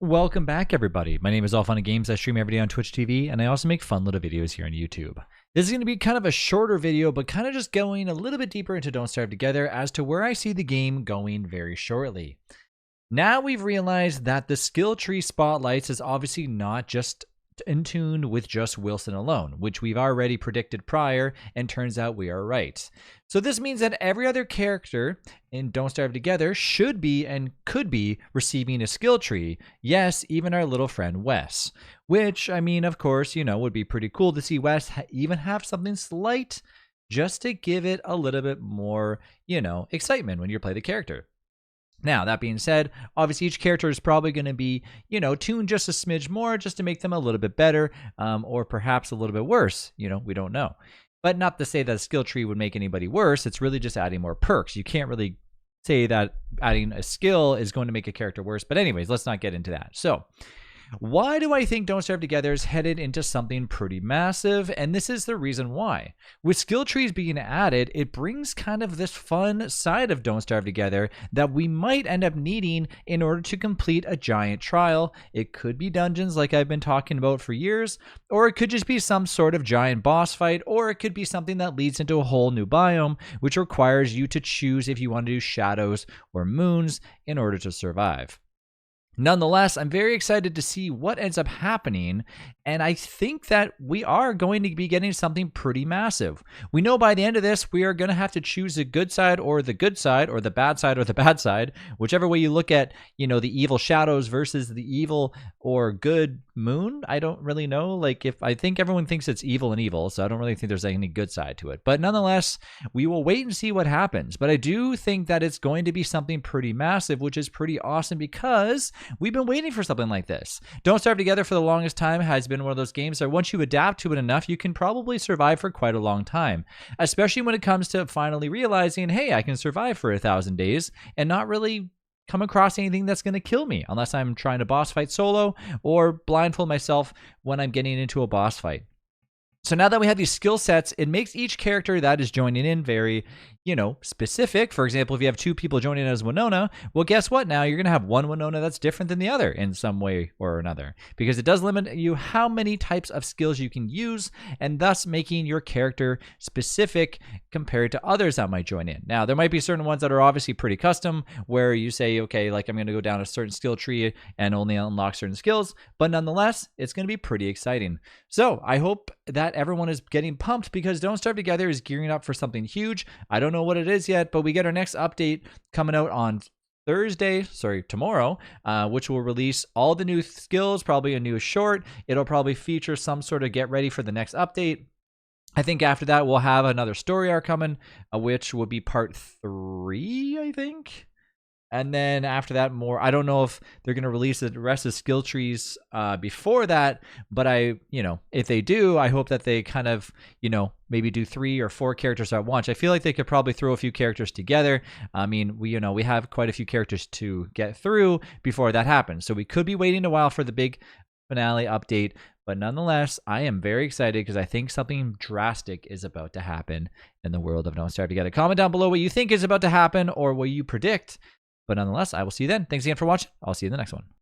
Welcome back, everybody. My name is All Fun and Games. I stream every day on Twitch TV, and I also make fun little videos here on YouTube. This is going to be kind of a shorter video, but kind of just going a little bit deeper into Don't Starve Together as to where I see the game going very shortly. Now we've realized that the skill tree spotlights is obviously not just in tune with just Wilson alone, which we've already predicted prior, and turns out we are right. So this means that every other character in Don't Starve Together should be and could be receiving a skill tree. Yes, even our little friend Wes, which, I mean, of course, would be pretty cool to see Wes even have something slight just to give it a little bit more, excitement when you play the character. Now, that being said, obviously each character is probably going to be, tuned just a smidge more just to make them a little bit better, or perhaps a little bit worse. We don't know. But not to say that a skill tree would make anybody worse. It's really just adding more perks. You can't really say that adding a skill is going to make a character worse. But anyways, let's not get into that. So, why do I think Don't Starve Together is headed into something pretty massive? And this is the reason why. With skill trees being added, it brings kind of this fun side of Don't Starve Together that we might end up needing in order to complete a giant trial. It could be dungeons like I've been talking about for years, or it could just be some sort of giant boss fight, or it could be something that leads into a whole new biome, which requires you to choose if you want to do shadows or moons in order to survive. Nonetheless, I'm very excited to see what ends up happening, and I think that we are going to be getting something pretty massive. We know by the end of this, we are going to have to choose the good side, or the bad side, or the bad side, whichever way you look at, the evil shadows versus the evil or good moon. I don't really know. I think everyone thinks it's evil and evil, so I don't really think there's any good side to it. But nonetheless, we will wait and see what happens. But I do think that it's going to be something pretty massive, which is pretty awesome because we've been waiting for something like this. Don't Starve Together for the longest time has been one of those games that once you adapt to it enough, you can probably survive for quite a long time, especially when it comes to finally realizing, hey, I can survive for 1,000 days and not really come across anything that's going to kill me unless I'm trying to boss fight solo or blindfold myself when I'm getting into a boss fight. So now that we have these skill sets, it makes each character that is joining in very, specific. For example, if you have two people joining as Winona, well, guess what? Now you're going to have one Winona that's different than the other in some way or another, because it does limit you how many types of skills you can use, and thus making your character specific compared to others that might join in. Now, there might be certain ones that are obviously pretty custom, where you say, okay, like I'm going to go down a certain skill tree and only unlock certain skills, but nonetheless, it's going to be pretty exciting. So I hope that everyone is getting pumped because Don't Starve Together is gearing up for something huge. I don't know what it is yet, but we get our next update coming out on tomorrow, which will release all the new skills, probably a new short. It'll probably feature some sort of get ready for the next update. I think after that, we'll have another story arc coming, which will be part 3, I think. And then after that, more. I don't know if they're going to release the rest of skill trees before that, but if they do, I hope that they kind of, maybe do 3 or 4 characters at once. I feel like they could probably throw a few characters together. I mean, we have quite a few characters to get through before that happens. So we could be waiting a while for the big finale update. But nonetheless, I am very excited because I think something drastic is about to happen in the world of Don't Starve Together. Comment down below what you think is about to happen or what you predict. But nonetheless, I will see you then. Thanks again for watching. I'll see you in the next one.